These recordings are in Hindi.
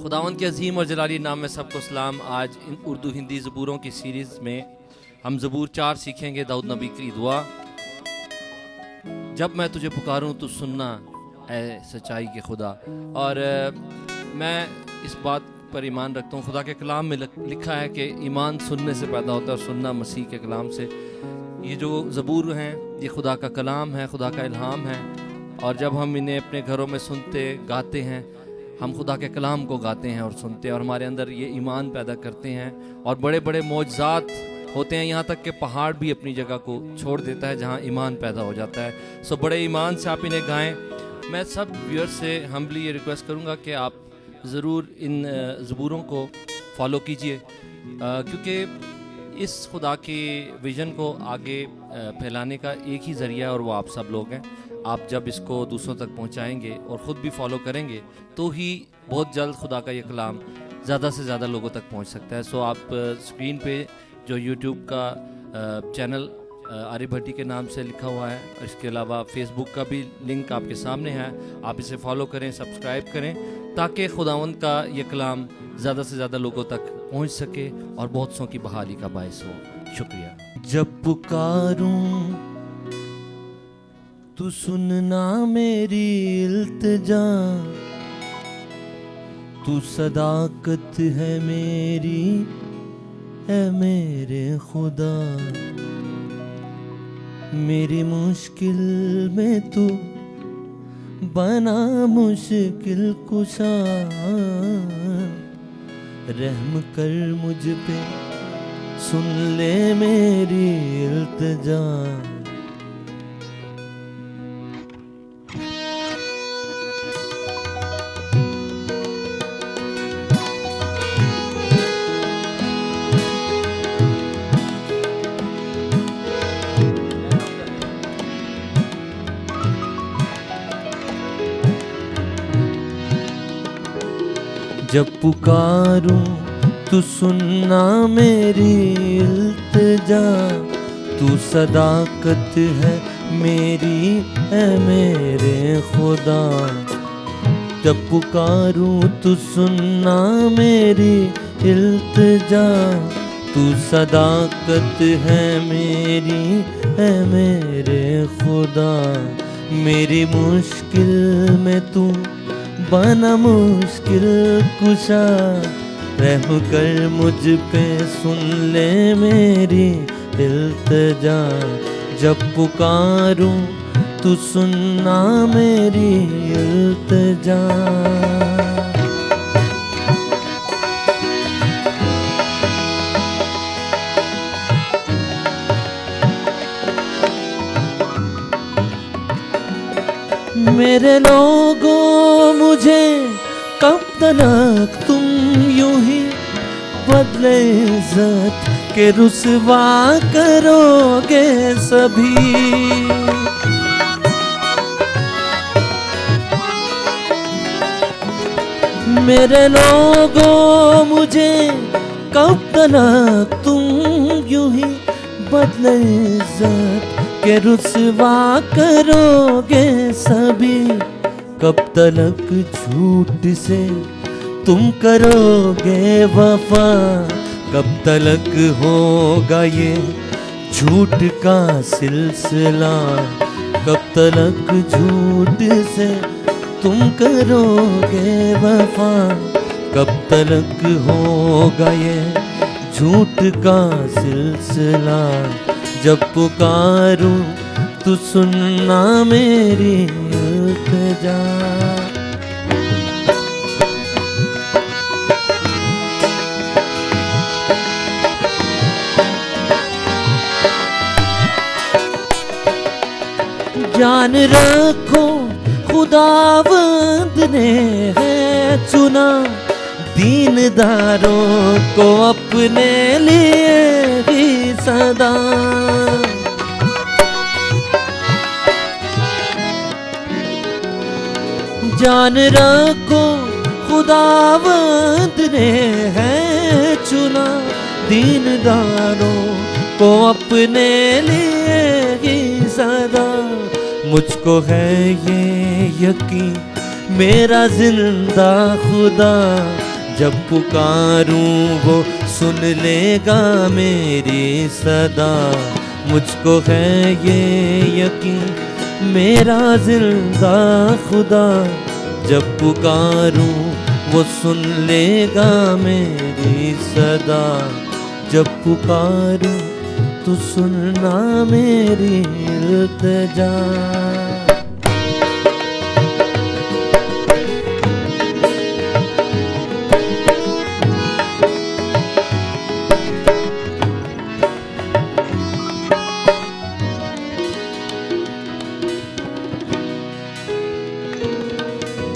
खुदावंद के अजीम और जलाली नाम में सबको सलाम। आज इन उर्दू हिंदी ज़बूरों की सीरीज़ में हम ज़बूर 4 सीखेंगे, दाऊद नबी की दुआ। जब मैं तुझे पुकारूं तो सुनना ए सच्चाई के खुदा। और मैं इस बात पर ईमान रखता हूँ, खुदा के कलाम में लिखा है कि ईमान सुनने से पैदा होता है और सुनना मसीह के कलाम से। ये जो ज़बूर हैं ये खुदा का कलाम है, खुदा का इल्हाम है। और जब हम इन्हें अपने घरों में सुनते गाते हैं, हम खुदा के कलाम को गाते हैं और सुनते हैं और हमारे अंदर ये ईमान पैदा करते हैं और बड़े बड़े मौजज़ात होते हैं। यहाँ तक कि पहाड़ भी अपनी जगह को छोड़ देता है जहाँ ईमान पैदा हो जाता है। सो बड़े ईमान से आप इन्हें गाएं। मैं सब व्यूअर्स से हम्बली ये रिक्वेस्ट करूँगा कि आप ज़रूर इन ज़बूरों को फॉलो कीजिए, क्योंकि इस खुदा के विज़न को आगे फैलाने का एक ही ज़रिया है और वो आप सब लोग हैं। आप जब इसको दूसरों तक पहुंचाएंगे और ख़ुद भी फॉलो करेंगे तो ही बहुत जल्द खुदा का ये कलाम ज़्यादा से ज़्यादा लोगों तक पहुंच सकता है। सो आप स्क्रीन पे जो यूट्यूब का चैनल आरिफ भट्टी के नाम से लिखा हुआ है, इसके अलावा फेसबुक का भी लिंक आपके सामने है। आप इसे फॉलो करें, सब्सक्राइब करें, ताकि खुदावंद का ये कलाम ज़्यादा से ज़्यादा लोगों तक पहुँच सके और बहुत सौ की बहाली का बायस हो। शुक्रिया। जब पुकारूं तू सुनना मेरी इल्तिजा, तू सदाकत है मेरी है मेरे खुदा। मेरी मुश्किल में तू बना मुश्किल कुशा, रहम कर मुझ पे सुन ले मेरी इल्तिजा। जब पुकारूं तू सुनना मेरी इल्तिजा, तू सदाकत है मेरी है मेरे खुदा। जब पुकारूं तू सुनना मेरी इल्तिजा, तू सदाकत है मेरी है मेरे खुदा। मेरी मुश्किल में तू बना मुश्किल कुशा, रहम कर मुझ पे सुन ले मेरी इल्तिजा। जब पुकारूं तू सुनना मेरी इल्तिजा। मेरे लोगों मुझे कब तक तुम यूं ही बदले इज्जत के रुसवा करोगे सभी। मेरे लोगों मुझे कब तक तुम यूं ही बदले इज्जत के रुसवा करोगे सभी। कब तलक झूठ से तुम करोगे वफा, कब तलक होगा ये झूठ का सिलसिला। कब तलक झूठ से तुम करोगे वफा, कब तलक होगा ये झूठ का सिलसिला। जब पुकारूं तू सुनना मेरी इल्तिजा। जान रखो खुदावंद ने है चुना, दीनदारों को अपने लिए ही सदा। जान रखो खुदावंद ने है चुना, दीनदारों को अपने लिए ही सदा। मुझको है ये यकीन मेरा जिंदा खुदा जब पुकारूं वो सुन लेगा मेरी सदा। मुझको है ये यकीन मेरा जिंदा खुदा, जब पुकारूं वो सुन लेगा मेरी सदा। जब पुकारूं तो सुनना मेरी इल्तिजा।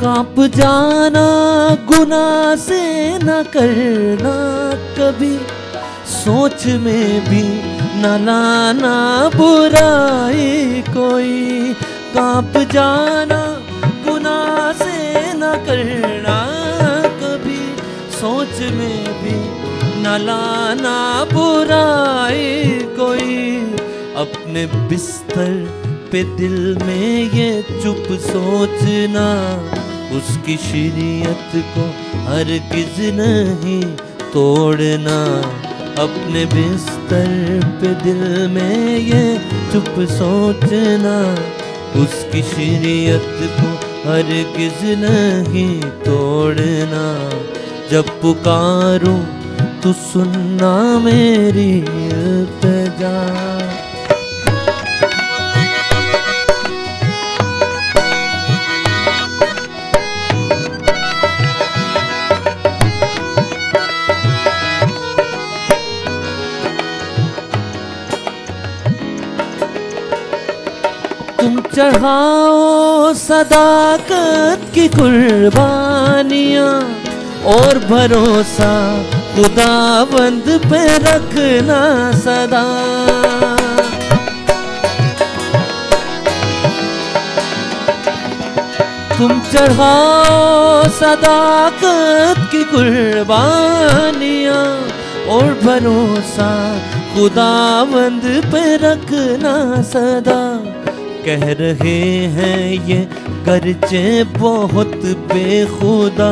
कांप जाना गुनाह से न करना कभी, सोच में भी न लाना बुराई कोई। कांप जाना गुनाह से न करना कभी, सोच में भी न लाना बुराई कोई। अपने बिस्तर पे दिल में ये चुप सोचना, उसकी शरीयत को हरगिज़ नहीं तोड़ना। अपने बिस्तर पे दिल में ये चुप सोचना, उसकी शरीयत को हरगिज़ नहीं तोड़ना। जब पुकारूं तो सुनना मेरी इल्तिजा। तुम चढ़ाओ सदाकत की कुर्बानियाँ, और भरोसा खुदावंद पे रखना सदा। तुम चढ़ाओ सदाकत की कुर्बानियाँ, और भरोसा खुदावंद पे रखना सदा। कह रहे हैं ये गर्चे बहुत बेखुदा,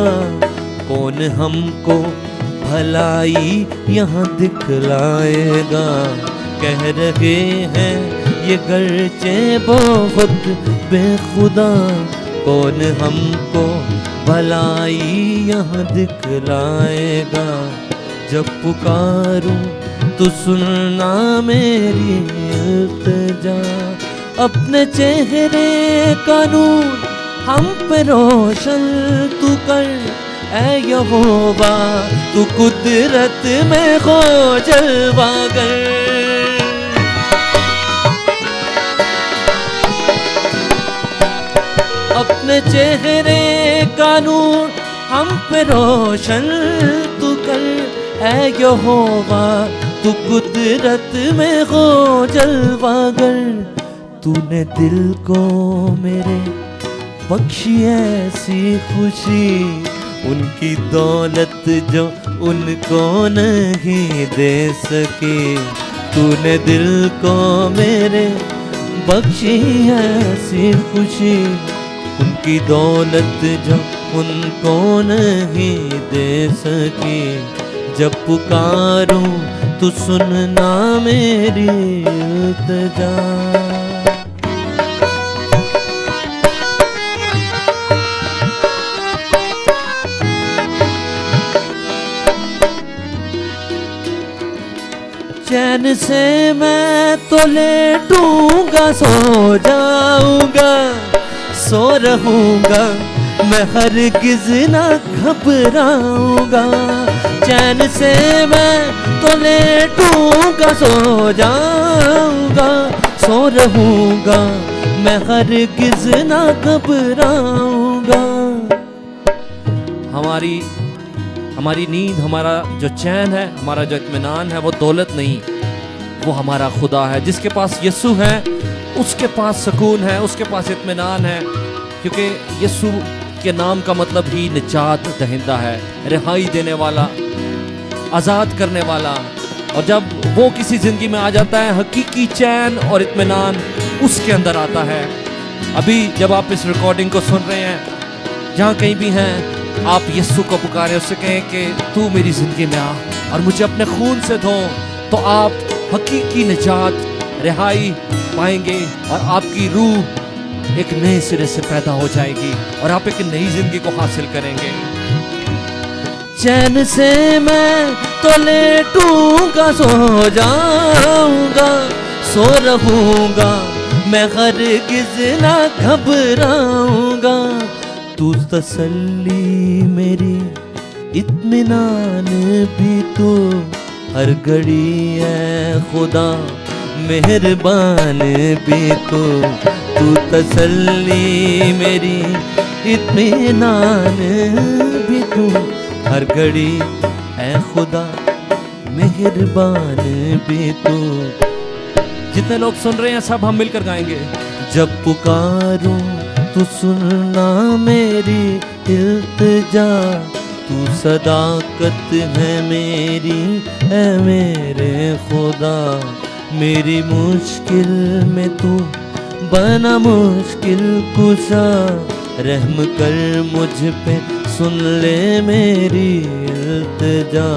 कौन हमको भलाई यहाँ दिखलाएगा। कह रहे हैं ये गर्चे बहुत बेखुदा, कौन हमको भलाई यहाँ दिखलाएगा। जब पुकारूं तो सुनना मेरी इल्तिजा। अपने चेहरे का नूर हम पे रोशन तू कर, ऐ यहोवा तू कुदरत में हो जलवागर। अपने चेहरे का नूर हम पे रोशन तू कर, ऐ यहोवा तू कुदरत में हो जलवागर। तूने दिल को मेरे बख्शी ऐसी खुशी, उनकी दौलत जो उनको नहीं दे सके। तूने दिल को मेरे बख्शी ऐसी खुशी, उनकी दौलत जो उनको नहीं दे सके। जब पुकारूं तो सुनना मेरी इल्तिजा। चैन से मैं तो लेटूंगा, सो जाऊंगा, सो रहूंगा, मैं हरगिज़ ना घबराऊंगा। चैन से मैं तो लेटूंगा, सो जाऊंगा, सो रहूंगा, मैं हरगिज़ ना घबराऊंगा। हमारी नींद, हमारा जो चैन है, हमारा जो इत्मीनान है, वो दौलत नहीं, वो हमारा खुदा है। जिसके पास यीशु है उसके पास सुकून है, उसके पास इत्मीनान है, क्योंकि यीशु के नाम का मतलब ही निजात दहिंदा है, रिहाई देने वाला, आज़ाद करने वाला। और जब वो किसी ज़िंदगी में आ जाता है, हकीकी चैन और इत्मीनान उसके अंदर आता है। अभी जब आप इस रिकॉर्डिंग को सुन रहे हैं, जहाँ कहीं भी हैं, आप यीशु को पुकारें, उससे कहें कि तू मेरी जिंदगी में आ और मुझे अपने खून से धो, तो आप हकीकी निजात, रिहाई पाएंगे और आपकी रूह एक नए सिरे से पैदा हो जाएगी और आप एक नई जिंदगी को हासिल करेंगे। चैन से मैं तो लेटूंगा, सो जाऊंगा, सो रहूंगा, मैं हरगिज़ ना घबराऊंगा। तू तसल्ली मेरी, इत्मीनान भी तू हर घड़ी है खुदा, मेहरबान भी तू तसल्ली मेरी, इत्मीनान भी तू हर घड़ी है खुदा, मेहरबान भी तू। जितने लोग सुन रहे हैं सब हम मिलकर गाएंगे। जब पुकारूं तू सुनना मेरी इल्तिजा, तू सदाकत है मेरी, है मेरे खुदा। मेरी मुश्किल में तू बना मुश्किल कुशा, रहम कर मुझ पे, सुन ले मेरी इल्तिजा।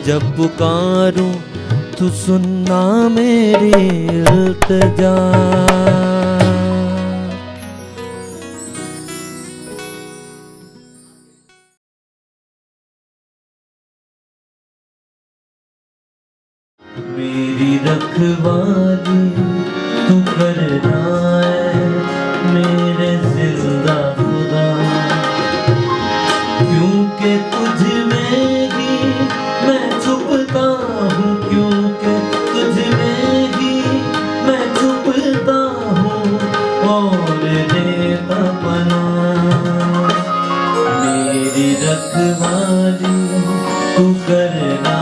जब पुकारूं तू सुनना मेरी इल्तिजा। मेरी रखवाली तू करना है मेरे जिंदा खुदा, क्योंकि तुझ में ही मैं छुपता हूँ, क्योंकि तुझ में ही मैं छुपता हूँ और देता पनाह। मेरी रखवाली तू करना